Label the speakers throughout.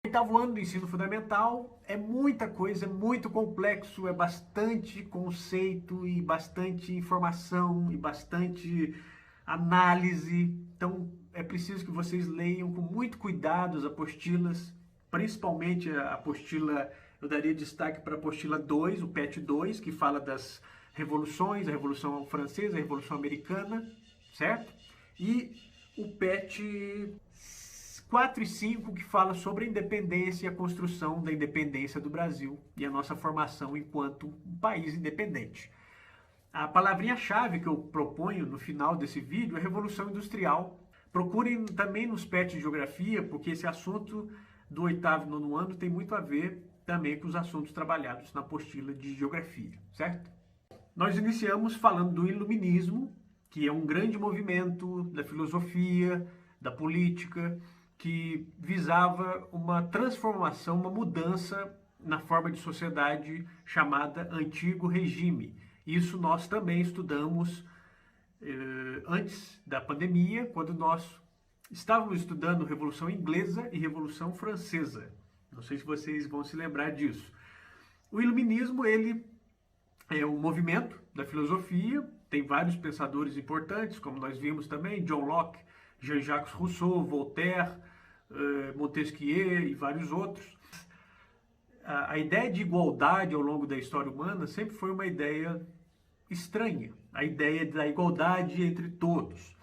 Speaker 1: Oitavo ano do ensino fundamental é muita coisa, é muito complexo, é bastante conceito e bastante informação e bastante análise. Então é preciso que vocês leiam com muito cuidado as apostilas, principalmente a apostila, eu daria destaque para a apostila 2, o PET 2, que fala das revoluções, a Revolução Francesa, a Revolução Americana, certo? E o PET 4 e 5, que fala sobre a independência e a construção da independência do Brasil e a nossa formação enquanto um país independente. A palavrinha-chave que eu proponho no final desse vídeo é Revolução Industrial. Procurem também nos PET de Geografia, porque esse assunto do oitavo e nono ano tem muito a ver também com os assuntos trabalhados na apostila de Geografia, certo? Nós iniciamos falando do Iluminismo, que é um grande movimento da filosofia, da política, que visava uma transformação, uma mudança na forma de sociedade chamada Antigo Regime. Isso nós também estudamos antes da pandemia, quando nós estávamos estudando Revolução Inglesa e Revolução Francesa. Não sei se vocês vão se lembrar disso. O Iluminismo, ele é um movimento da filosofia, tem vários pensadores importantes, como nós vimos também, John Locke, Jean-Jacques Rousseau, Voltaire, Montesquieu e vários outros. A ideia de igualdade ao longo da história humana sempre foi uma ideia estranha, a ideia da igualdade entre todos.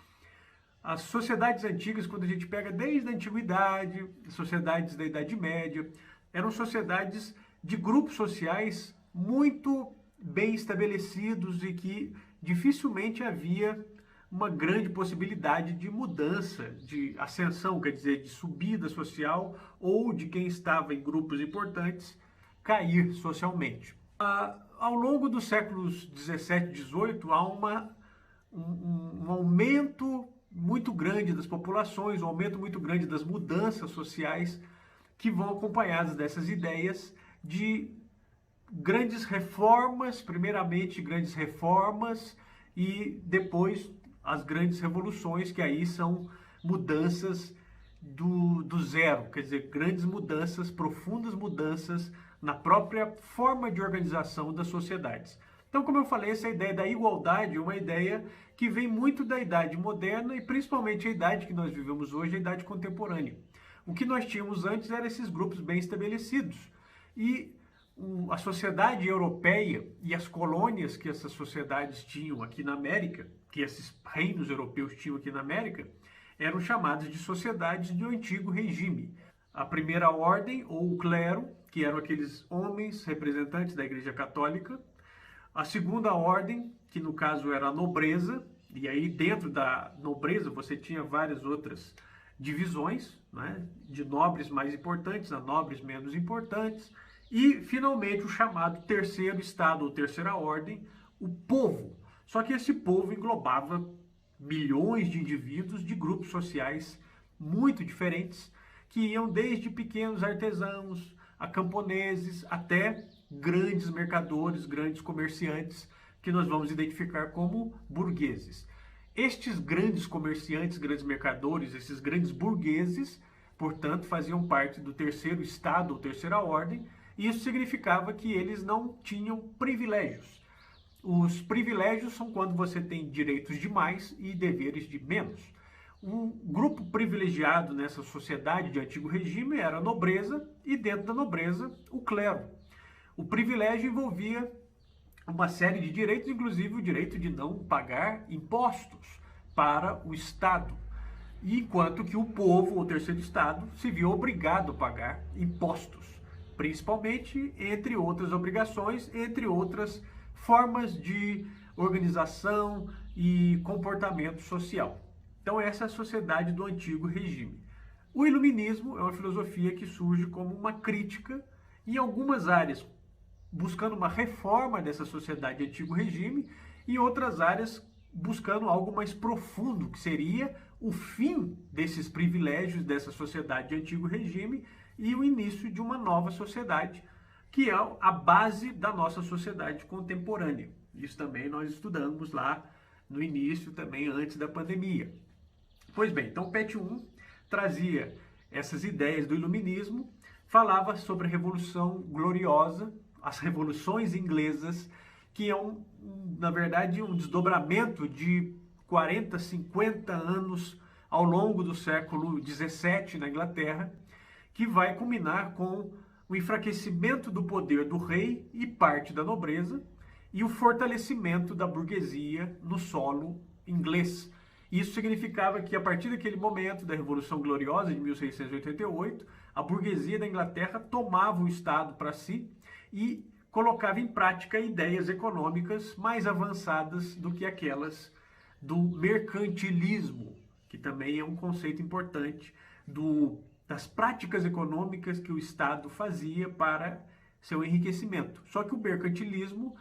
Speaker 1: As sociedades antigas, quando a gente pega desde a antiguidade, sociedades da Idade Média, eram sociedades de grupos sociais muito bem estabelecidos e que dificilmente havia uma grande possibilidade de mudança, de ascensão, quer dizer, de subida social ou de quem estava em grupos importantes cair socialmente. Ao longo dos séculos 17 e 18 há um aumento muito grande das populações, um aumento muito grande das mudanças sociais que vão acompanhadas dessas ideias de grandes reformas, primeiramente grandes reformas e depois as grandes revoluções, que aí são mudanças do zero, quer dizer, grandes mudanças, profundas mudanças na própria forma de organização das sociedades. Então, como eu falei, essa ideia da igualdade é uma ideia que vem muito da idade moderna e principalmente a idade que nós vivemos hoje, a idade contemporânea. O que nós tínhamos antes eram esses grupos bem estabelecidos. E a sociedade europeia e as colônias que essas sociedades tinham aqui na América, que esses reinos europeus tinham aqui na América, eram chamadas de sociedades do Antigo Regime. A primeira ordem, ou o clero, que eram aqueles homens representantes da Igreja Católica. A segunda ordem, que no caso era a nobreza, e aí dentro da nobreza você tinha várias outras divisões, né, de nobres mais importantes a nobres menos importantes. E, finalmente, o chamado terceiro estado, ou terceira ordem, o povo. Só que esse povo englobava milhões de indivíduos de grupos sociais muito diferentes, que iam desde pequenos artesãos, a camponeses, até grandes mercadores, grandes comerciantes, que nós vamos identificar como burgueses. Estes grandes comerciantes, grandes mercadores, esses grandes burgueses, portanto, faziam parte do terceiro estado, ou terceira ordem, e isso significava que eles não tinham privilégios. Os privilégios são quando você tem direitos de mais e deveres de menos. O grupo privilegiado nessa sociedade de antigo regime era a nobreza e dentro da nobreza o clero. O privilégio envolvia uma série de direitos, inclusive o direito de não pagar impostos para o Estado. Enquanto que o povo, o terceiro estado, se viu obrigado a pagar impostos, principalmente entre outras obrigações, entre outras formas de organização e comportamento social. Então essa é a sociedade do Antigo Regime. O Iluminismo é uma filosofia que surge como uma crítica em algumas áreas, buscando uma reforma dessa sociedade de Antigo Regime, e em outras áreas buscando algo mais profundo, que seria o fim desses privilégios dessa sociedade de Antigo Regime e o início de uma nova sociedade, que é a base da nossa sociedade contemporânea. Isso também nós estudamos lá no início, também antes da pandemia. Pois bem, então o PET 1 trazia essas ideias do iluminismo, falava sobre a Revolução Gloriosa, as revoluções inglesas, que é, na verdade, um desdobramento de 40, 50 anos ao longo do século XVII na Inglaterra, que vai culminar com o enfraquecimento do poder do rei e parte da nobreza e o fortalecimento da burguesia no solo inglês. Isso significava que, a partir daquele momento da Revolução Gloriosa de 1688, a burguesia da Inglaterra tomava o Estado para si e colocava em prática ideias econômicas mais avançadas do que aquelas do mercantilismo, que também é um conceito importante das práticas econômicas que o Estado fazia para seu enriquecimento. Só que o mercantilismo,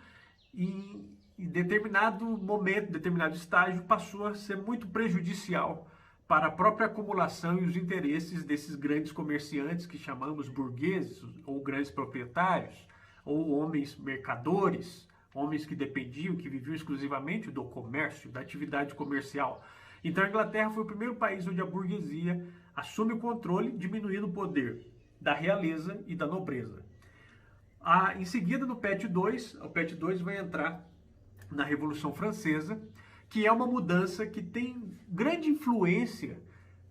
Speaker 1: em determinado momento, determinado estágio, passou a ser muito prejudicial para a própria acumulação e os interesses desses grandes comerciantes que chamamos burgueses, ou grandes proprietários, ou homens mercadores, homens que dependiam, que viviam exclusivamente do comércio, da atividade comercial. Então a Inglaterra foi o primeiro país onde a burguesia assume o controle, diminuindo o poder da realeza e da nobreza. Em seguida, no PET 2, o PET 2 vai entrar na Revolução Francesa, que é uma mudança que tem grande influência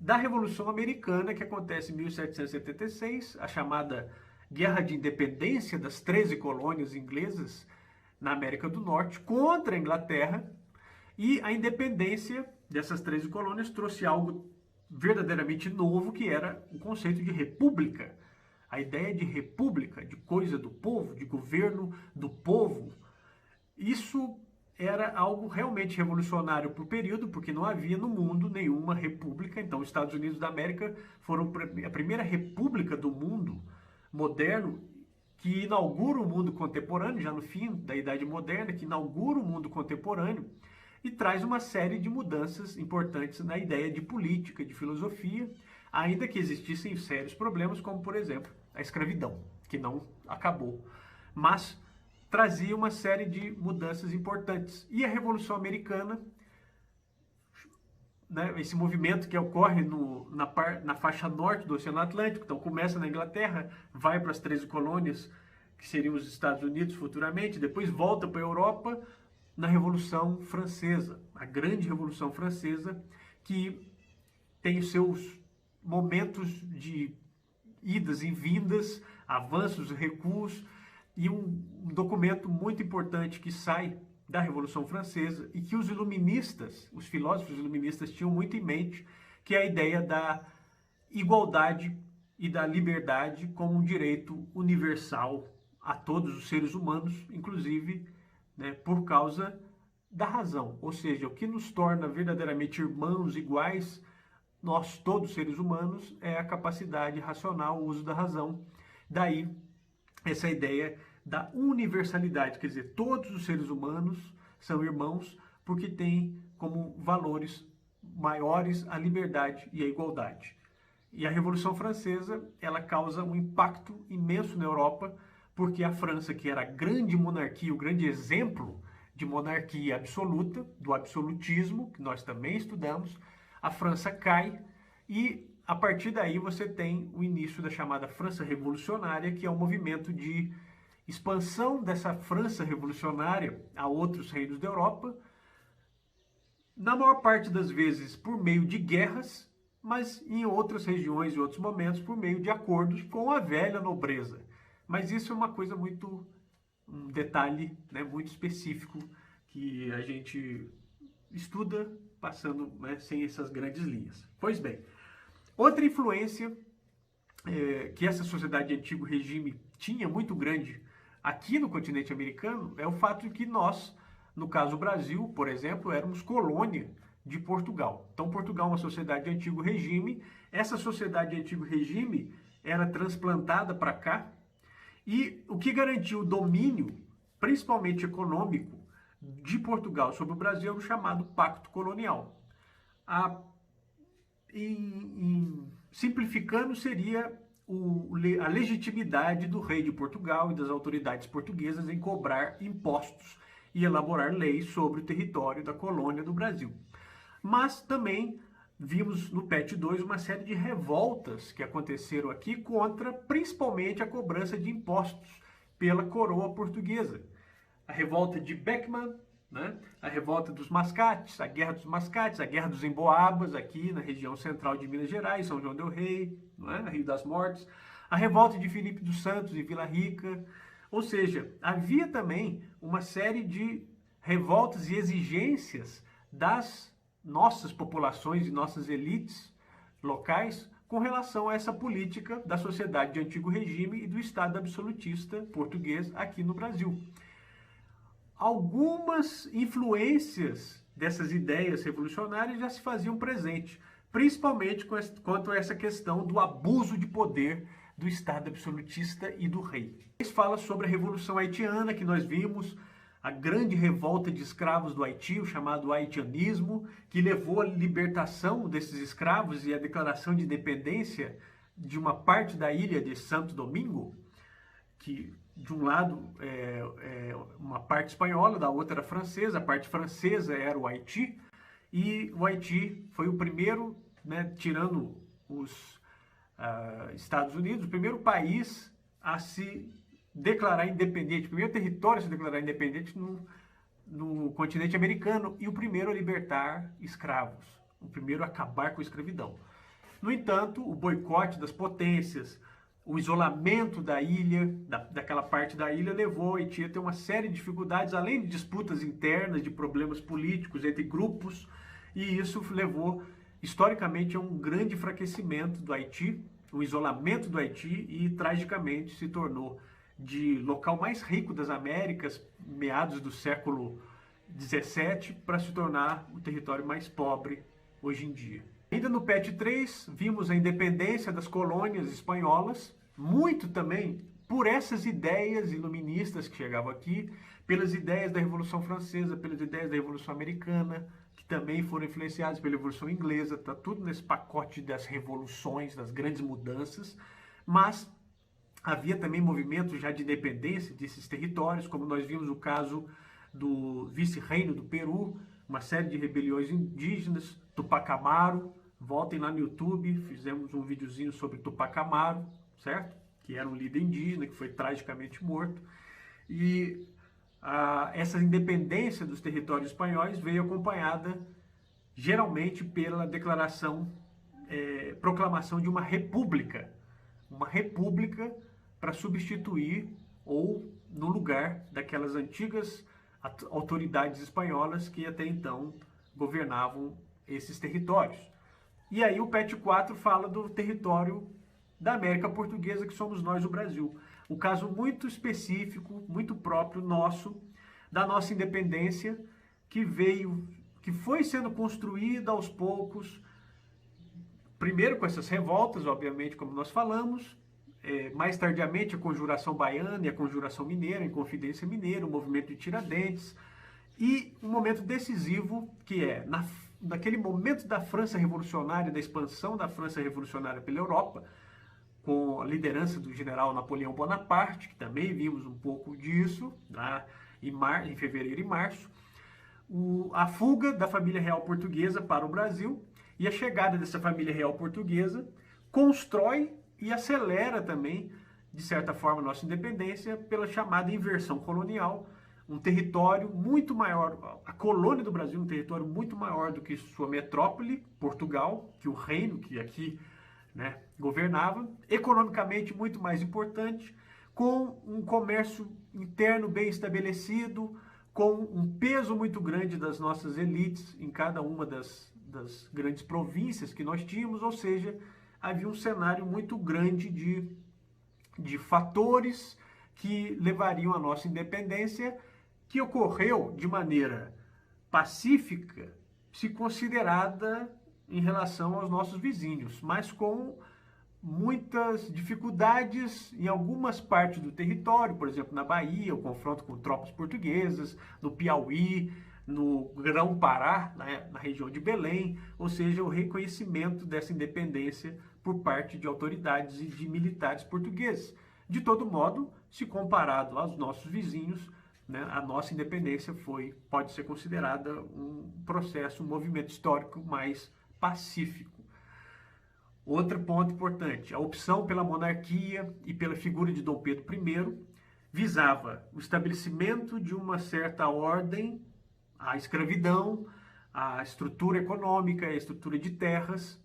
Speaker 1: da Revolução Americana, que acontece em 1776, a chamada Guerra de Independência das 13 colônias inglesas na América do Norte contra a Inglaterra, e a independência dessas 13 colônias trouxe algo verdadeiramente novo, que era o conceito de república. A ideia de república, de coisa do povo, de governo do povo. Isso era algo realmente revolucionário para o período, porque não havia no mundo nenhuma república. Então, os Estados Unidos da América foram a primeira república do mundo moderno que inaugura o mundo contemporâneo, já no fim da Idade Moderna, que inaugura o mundo contemporâneo e traz uma série de mudanças importantes na ideia de política, de filosofia, ainda que existissem sérios problemas, como, por exemplo, a escravidão, que não acabou, mas trazia uma série de mudanças importantes. E a Revolução Americana, né, esse movimento que ocorre na faixa norte do Oceano Atlântico, então começa na Inglaterra, vai para as 13 colônias, que seriam os Estados Unidos futuramente, depois volta para a Europa, na Revolução Francesa, a grande Revolução Francesa, que tem os seus momentos de idas e vindas, avanços e recuos, e um documento muito importante que sai da Revolução Francesa e que os iluministas, os filósofos iluministas tinham muito em mente, que é a ideia da igualdade e da liberdade como um direito universal a todos os seres humanos, inclusive, né, por causa da razão. Ou seja, o que nos torna verdadeiramente irmãos iguais, nós todos seres humanos, é a capacidade racional, o uso da razão. Daí essa ideia da universalidade, quer dizer, todos os seres humanos são irmãos porque têm como valores maiores a liberdade e a igualdade. E a Revolução Francesa, ela causa um impacto imenso na Europa, porque a França, que era a grande monarquia, o grande exemplo de monarquia absoluta, do absolutismo, que nós também estudamos, a França cai e a partir daí você tem o início da chamada França Revolucionária, que é um movimento de expansão dessa França revolucionária a outros reinos da Europa, na maior parte das vezes por meio de guerras, mas em outras regiões e outros momentos por meio de acordos com a velha nobreza. Mas isso é uma coisa muito, um detalhe, né, muito específico que a gente estuda passando, né, sem essas grandes linhas. Pois bem, outra influência que essa sociedade de antigo regime tinha muito grande aqui no continente americano é o fato de que nós, no caso o Brasil, por exemplo, éramos colônia de Portugal. Então Portugal é uma sociedade de antigo regime, essa sociedade de antigo regime era transplantada para cá e o que garantiu o domínio, principalmente econômico, de Portugal sobre o Brasil era o chamado Pacto Colonial. Simplificando, seria a legitimidade do rei de Portugal e das autoridades portuguesas em cobrar impostos e elaborar leis sobre o território da colônia do Brasil. Mas também vimos no PET 2 uma série de revoltas que aconteceram aqui contra, principalmente, a cobrança de impostos pela coroa portuguesa. A revolta de Beckman, né? A revolta dos mascates, a guerra dos mascates, a guerra dos emboabas, aqui na região central de Minas Gerais, São João del Rei, não é? Rio das Mortes, a revolta de Filipe dos Santos em Vila Rica. Ou seja, havia também uma série de revoltas e exigências das nossas populações e nossas elites locais com relação a essa política da sociedade de antigo regime e do Estado absolutista português aqui no Brasil. Algumas influências dessas ideias revolucionárias já se faziam presente, principalmente quanto a essa questão do abuso de poder do Estado absolutista e do rei. Ele fala sobre a Revolução Haitiana, que nós vimos, a grande revolta de escravos do Haiti, o chamado haitianismo, que levou à libertação desses escravos e à declaração de independência de uma parte da ilha de Santo Domingo, que de um lado uma parte espanhola, da outra era francesa. A parte francesa era o Haiti, e o Haiti foi o primeiro, né, tirando os Estados Unidos, o primeiro país a se declarar independente, o primeiro território a se declarar independente no continente americano e o primeiro a libertar escravos, o primeiro a acabar com a escravidão. No entanto, o boicote das potências, o isolamento da ilha, daquela parte da ilha, levou o Haiti a ter uma série de dificuldades, além de disputas internas, de problemas políticos entre grupos, e isso levou, historicamente, a um grande enfraquecimento do Haiti, o isolamento do Haiti, e tragicamente se tornou de local mais rico das Américas, meados do século XVII, para se tornar o território mais pobre hoje em dia. Ainda no PET 3, vimos a independência das colônias espanholas, muito também por essas ideias iluministas que chegavam aqui, pelas ideias da Revolução Francesa, pelas ideias da Revolução Americana, que também foram influenciadas pela Revolução Inglesa. Está tudo nesse pacote das revoluções, das grandes mudanças, mas havia também movimentos já de independência desses territórios, como nós vimos o caso do vice-reino do Peru, uma série de rebeliões indígenas, Tupac Amaru. Voltem lá no YouTube, fizemos um videozinho sobre Tupac Amaru, certo? Que era um líder indígena que foi tragicamente morto. E essa independência dos territórios espanhóis veio acompanhada geralmente pela proclamação de uma república para substituir ou no lugar daquelas antigas autoridades espanholas que até então governavam esses territórios. E aí o PET 4 fala do território da América Portuguesa, que somos nós, o Brasil. Um caso muito específico, muito próprio nosso, da nossa independência, que foi sendo construída aos poucos, primeiro com essas revoltas, obviamente, como nós falamos, mais tardiamente a Conjuração Baiana e a Conjuração Mineira, a Inconfidência Mineira, o movimento de Tiradentes, e um momento decisivo que é naquele momento da França Revolucionária, da expansão da França Revolucionária pela Europa, com a liderança do general Napoleão Bonaparte, que também vimos um pouco disso lá em fevereiro e março, a fuga da família real portuguesa para o Brasil e a chegada dessa família real portuguesa constrói e acelera também, de certa forma, a nossa independência pela chamada inversão colonial, um território muito maior, a colônia do Brasil, um território muito maior do que sua metrópole, Portugal, que o reino que aqui, né, governava, economicamente muito mais importante, com um comércio interno bem estabelecido, com um peso muito grande das nossas elites em cada uma das grandes províncias que nós tínhamos, ou seja, havia um cenário muito grande de fatores que levariam à nossa independência, que ocorreu de maneira pacífica, se considerada em relação aos nossos vizinhos, mas com muitas dificuldades em algumas partes do território, por exemplo, na Bahia, o confronto com tropas portuguesas, no Piauí, no Grão-Pará, na região de Belém, ou seja, o reconhecimento dessa independência por parte de autoridades e de militares portugueses. De todo modo, se comparado aos nossos vizinhos, né, a nossa independência pode ser considerada um processo, um movimento histórico mais pacífico. Outro ponto importante, a opção pela monarquia e pela figura de Dom Pedro I visava o estabelecimento de uma certa ordem, a escravidão, a estrutura econômica, a estrutura de terras,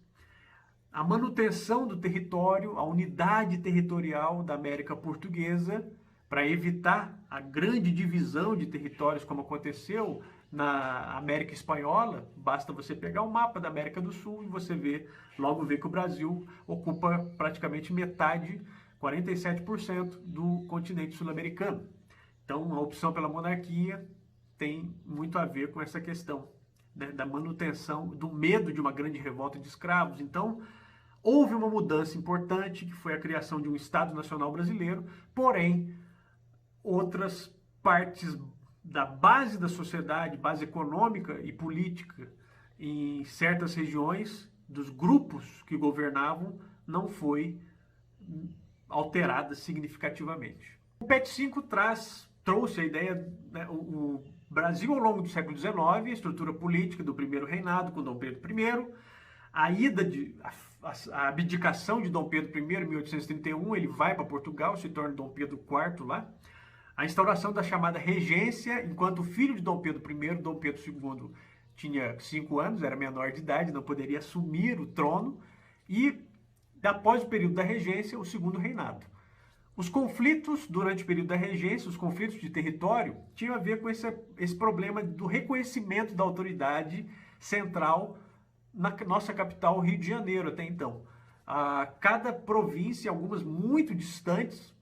Speaker 1: a manutenção do território, a unidade territorial da América Portuguesa, para evitar a grande divisão de territórios como aconteceu na América Espanhola. Basta você pegar um mapa da América do Sul e você logo vê que o Brasil ocupa praticamente metade, 47% do continente sul-americano. Então, a opção pela monarquia tem muito a ver com essa questão, né, da manutenção, do medo de uma grande revolta de escravos. Então, houve uma mudança importante, que foi a criação de um Estado Nacional Brasileiro, porém, outras partes da base da sociedade, base econômica e política, em certas regiões, dos grupos que governavam, não foi alterada significativamente. O PET 5 trouxe a ideia, né, o Brasil ao longo do século XIX, a estrutura política do primeiro reinado com Dom Pedro I, a abdicação de Dom Pedro I em 1831, ele vai para Portugal, se torna Dom Pedro IV lá. A instauração da chamada regência, enquanto o filho de Dom Pedro I, Dom Pedro II, tinha 5 anos, era menor de idade, não poderia assumir o trono, e após o período da regência, o segundo reinado. Os conflitos durante o período da regência, os conflitos de território, tinham a ver com esse problema do reconhecimento da autoridade central na nossa capital, Rio de Janeiro, até então. Cada província, algumas muito distantes,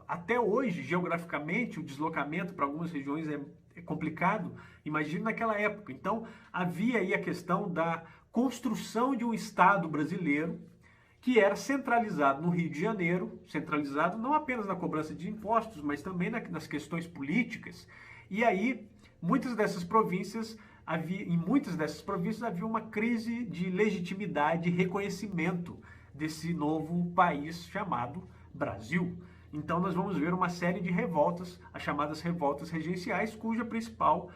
Speaker 1: até hoje, geograficamente, o deslocamento para algumas regiões é complicado, imagine naquela época. Então, havia aí a questão da construção de um Estado brasileiro que era centralizado no Rio de Janeiro, centralizado não apenas na cobrança de impostos, mas também nas questões políticas. E aí, em muitas dessas províncias havia uma crise de legitimidade e reconhecimento desse novo país chamado Brasil. Então nós vamos ver uma série de revoltas, as chamadas revoltas regenciais, cuja principal,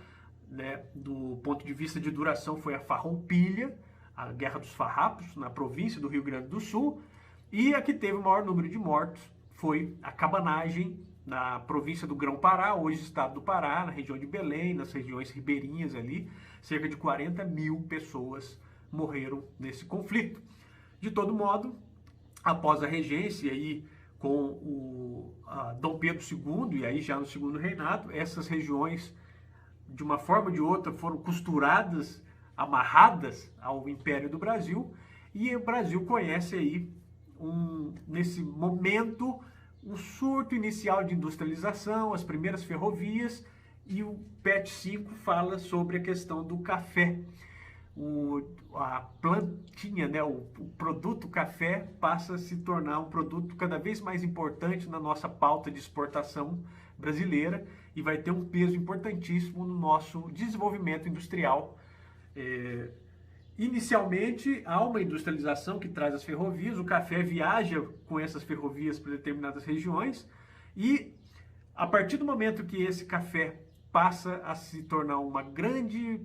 Speaker 1: né, do ponto de vista de duração, foi a Farroupilha, a Guerra dos Farrapos, na província do Rio Grande do Sul, e a que teve o maior número de mortos foi a Cabanagem, na província do Grão-Pará, hoje estado do Pará, na região de Belém, nas regiões ribeirinhas ali, cerca de 40 mil pessoas morreram nesse conflito. De todo modo, após a regência e com o Dom Pedro II, e aí já no segundo reinado, essas regiões, de uma forma ou de outra, foram costuradas, amarradas ao Império do Brasil, e o Brasil conhece aí, nesse momento, um surto inicial de industrialização, as primeiras ferrovias, e o PET 5 fala sobre a questão do café. A plantinha, né, o produto café passa a se tornar um produto cada vez mais importante na nossa pauta de exportação brasileira e vai ter um peso importantíssimo no nosso desenvolvimento industrial. Inicialmente, há uma industrialização que traz as ferrovias, o café viaja com essas ferrovias para determinadas regiões e a partir do momento que esse café passa a se tornar um grande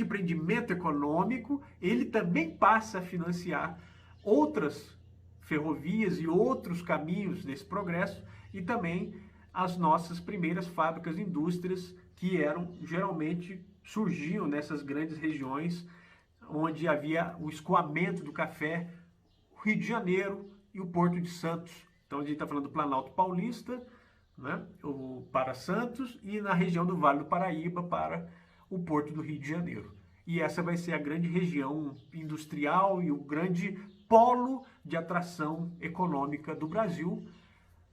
Speaker 1: empreendimento econômico, ele também passa a financiar outras ferrovias e outros caminhos desse progresso e também as nossas primeiras fábricas e indústrias que geralmente surgiam nessas grandes regiões onde havia o escoamento do café, o Rio de Janeiro e o Porto de Santos. Então a gente está falando do Planalto Paulista, né, para Santos, e na região do Vale do Paraíba para o Porto do Rio de Janeiro. E essa vai ser a grande região industrial e o grande polo de atração econômica do Brasil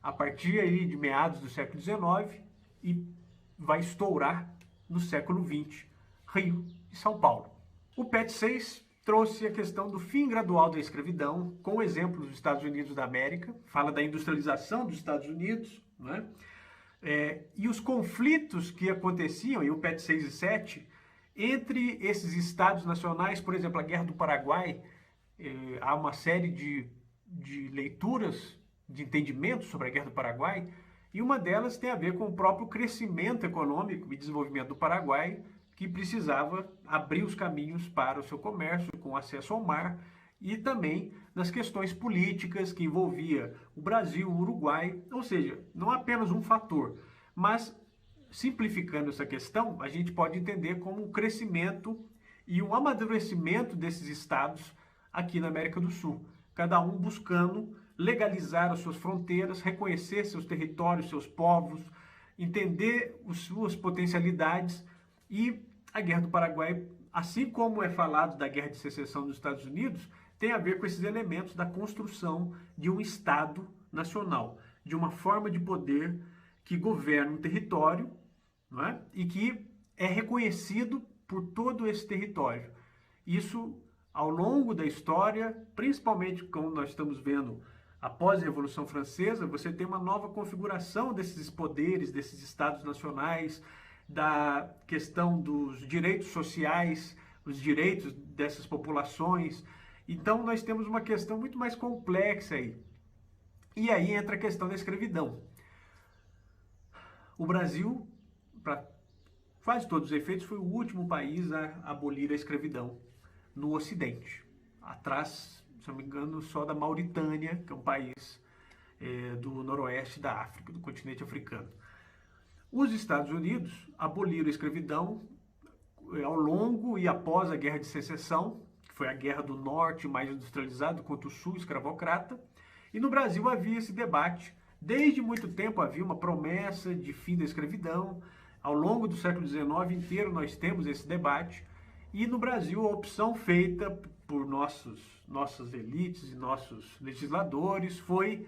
Speaker 1: a partir aí de meados do século XIX e vai estourar no século XX, Rio e São Paulo. O PET 6 trouxe a questão do fim gradual da escravidão, com exemplos dos Estados Unidos da América, fala da industrialização dos Estados Unidos, né? E os conflitos que aconteciam, e o PET 6 e 7, entre esses estados nacionais, por exemplo, a Guerra do Paraguai, há uma série de leituras, de entendimentos sobre a Guerra do Paraguai, e uma delas tem a ver com o próprio crescimento econômico e desenvolvimento do Paraguai, que precisava abrir os caminhos para o seu comércio com acesso ao mar e também nas questões políticas que envolvia o Brasil, o Uruguai, ou seja, não apenas um fator, mas simplificando essa questão, a gente pode entender como um crescimento e um amadurecimento desses estados aqui na América do Sul, cada um buscando legalizar as suas fronteiras, reconhecer seus territórios, seus povos, entender as suas potencialidades. E a Guerra do Paraguai, assim como é falado da Guerra de Secessão dos Estados Unidos, tem a ver com esses elementos da construção de um Estado nacional, de uma forma de poder que governa um território, não é? E que é reconhecido por todo esse território. Isso, ao longo da história, principalmente como nós estamos vendo após a Revolução Francesa, você tem uma nova configuração desses poderes, desses estados nacionais, da questão dos direitos sociais, os direitos dessas populações. Então, nós temos uma questão muito mais complexa aí. E aí entra a questão da escravidão. O Brasil, para quase todos os efeitos, foi o último país a abolir a escravidão no Ocidente. Atrás, se não me engano, só da Mauritânia, que é um país do noroeste da África, do continente africano. Os Estados Unidos aboliram a escravidão ao longo e após a Guerra de Secessão, que foi a guerra do norte mais industrializado contra o sul escravocrata, e no Brasil havia esse debate. Desde muito tempo havia uma promessa de fim da escravidão. Ao longo do século XIX inteiro nós temos esse debate. E no Brasil a opção feita por nossas elites e nossos legisladores foi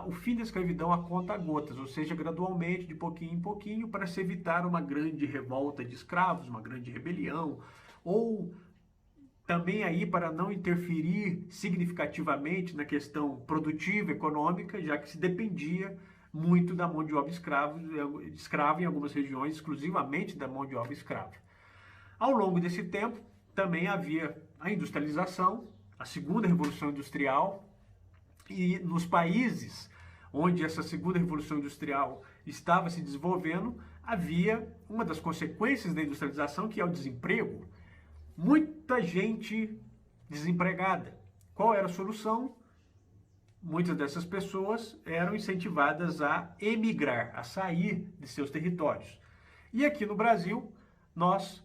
Speaker 1: o fim da escravidão a conta-gotas, ou seja, gradualmente, de pouquinho em pouquinho, para se evitar uma grande revolta de escravos, uma grande rebelião, ou também aí para não interferir significativamente na questão produtiva, econômica, já que se dependia muito da mão de obra escrava em algumas regiões, exclusivamente da mão de obra escrava. Ao longo desse tempo, também havia a industrialização, a segunda revolução industrial, e nos países onde essa segunda revolução industrial estava se desenvolvendo, havia uma das consequências da industrialização, que é o desemprego. Muita gente desempregada. Qual era a solução? Muitas dessas pessoas eram incentivadas a emigrar, a sair de seus territórios. E aqui no Brasil, nós,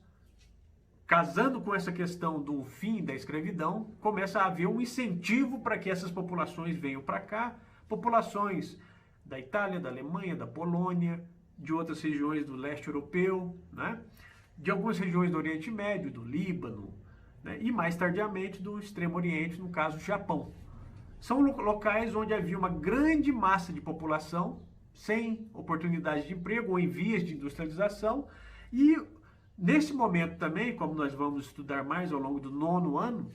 Speaker 1: casando com essa questão do fim da escravidão, começa a haver um incentivo para que essas populações venham para cá, populações da Itália, da Alemanha, da Polônia, de outras regiões do leste europeu, né? De algumas regiões do Oriente Médio, do Líbano, né? E mais tardiamente do Extremo Oriente, no caso Japão. São locais onde havia uma grande massa de população sem oportunidade de emprego ou em vias de industrialização, e nesse momento também, como nós vamos estudar mais ao longo do 9º ano,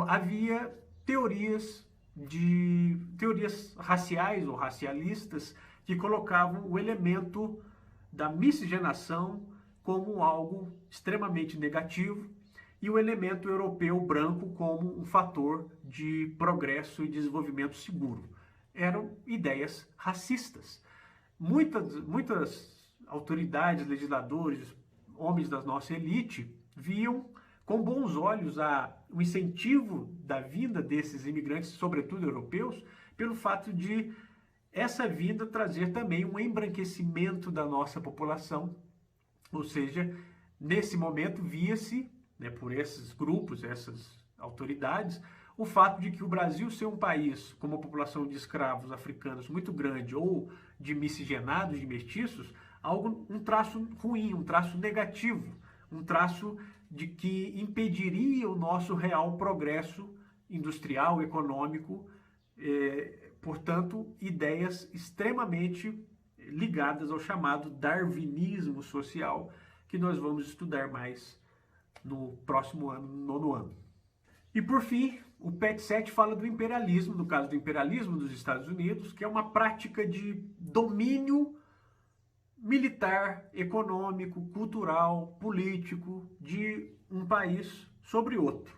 Speaker 1: havia teorias raciais ou racialistas que colocavam o elemento da miscigenação como algo extremamente negativo e o elemento europeu branco como um fator de progresso e desenvolvimento seguro. Eram ideias racistas. Muitas autoridades, legisladores, homens da nossa elite viam com bons olhos o incentivo da vinda desses imigrantes, sobretudo europeus, pelo fato de essa vinda trazer também um embranquecimento da nossa população. Ou seja, nesse momento via-se, né, por esses grupos, essas autoridades, o fato de que o Brasil ser um país com uma população de escravos africanos muito grande ou de miscigenados, de mestiços, um traço ruim, um traço negativo, um traço de que impediria o nosso real progresso industrial, econômico, portanto, ideias extremamente ligadas ao chamado darwinismo social, que nós vamos estudar mais no próximo ano, no 9º ano. E por fim, o PET 7 fala do imperialismo, no caso do imperialismo dos Estados Unidos, que é uma prática de domínio militar, econômico, cultural, político de um país sobre outro.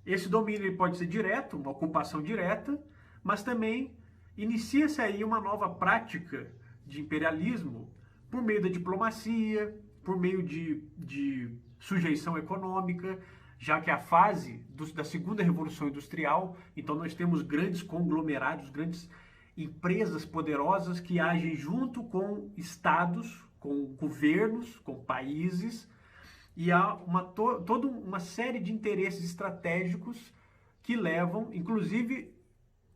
Speaker 1: Esse domínio ele pode ser direto, uma ocupação direta, mas também inicia-se aí uma nova prática de imperialismo por meio da diplomacia, por meio de sujeição econômica, já que é a fase da segunda revolução industrial, então nós temos grandes conglomerados, grandes empresas poderosas que agem junto com estados, com governos, com países, e há toda uma série de interesses estratégicos que levam, inclusive,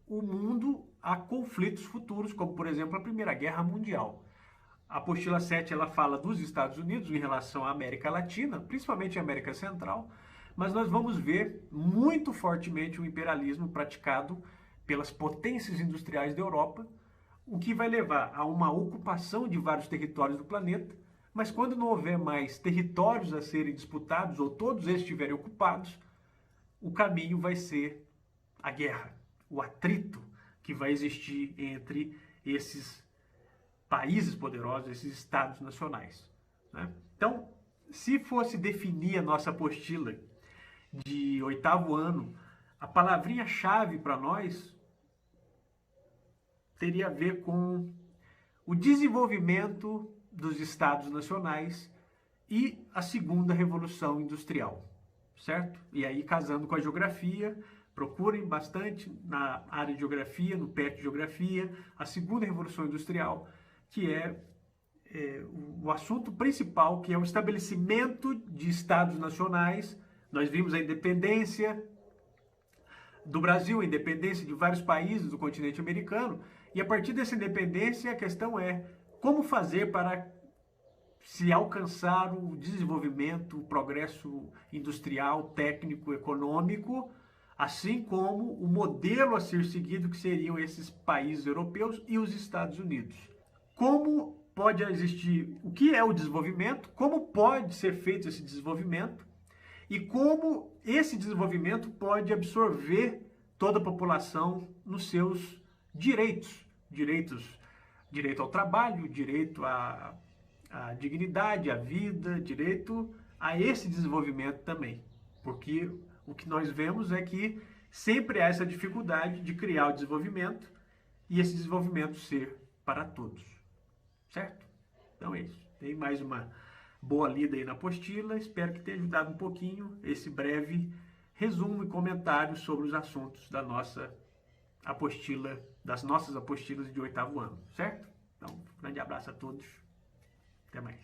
Speaker 1: o mundo a conflitos futuros, como, por exemplo, a Primeira Guerra Mundial. A apostila 7 ela fala dos Estados Unidos em relação à América Latina, principalmente a América Central, mas nós vamos ver muito fortemente o imperialismo praticado pelas potências industriais da Europa, o que vai levar a uma ocupação de vários territórios do planeta, mas quando não houver mais territórios a serem disputados, ou todos eles estiverem ocupados, o caminho vai ser a guerra, o atrito que vai existir entre esses países poderosos, esses estados nacionais, né? Então, se fosse definir a nossa apostila de 8º ano, a palavrinha-chave para nós teria a ver com o desenvolvimento dos estados nacionais e a segunda revolução industrial, certo? E aí, casando com a geografia, procurem bastante na área de geografia, no PET de geografia, a segunda revolução industrial, que é o assunto principal, que é o estabelecimento de estados nacionais. Nós vimos a independência do Brasil, a independência de vários países do continente americano, e a partir dessa independência a questão é como fazer para se alcançar o desenvolvimento, o progresso industrial, técnico, econômico, assim como o modelo a ser seguido, que seriam esses países europeus e os Estados Unidos. Como pode existir, o que é o desenvolvimento, como pode ser feito esse desenvolvimento e como esse desenvolvimento pode absorver toda a população nos seus direitos. Direito ao trabalho, direito à dignidade, à vida, direito a esse desenvolvimento também. Porque o que nós vemos é que sempre há essa dificuldade de criar o desenvolvimento e esse desenvolvimento ser para todos. Certo? Então é isso. Tem mais uma boa lida aí na apostila. Espero que tenha ajudado um pouquinho esse breve resumo e comentário sobre os assuntos da nossa apostila, das nossas apostilas de 8º ano. Certo? Então, um grande abraço a todos. Até mais.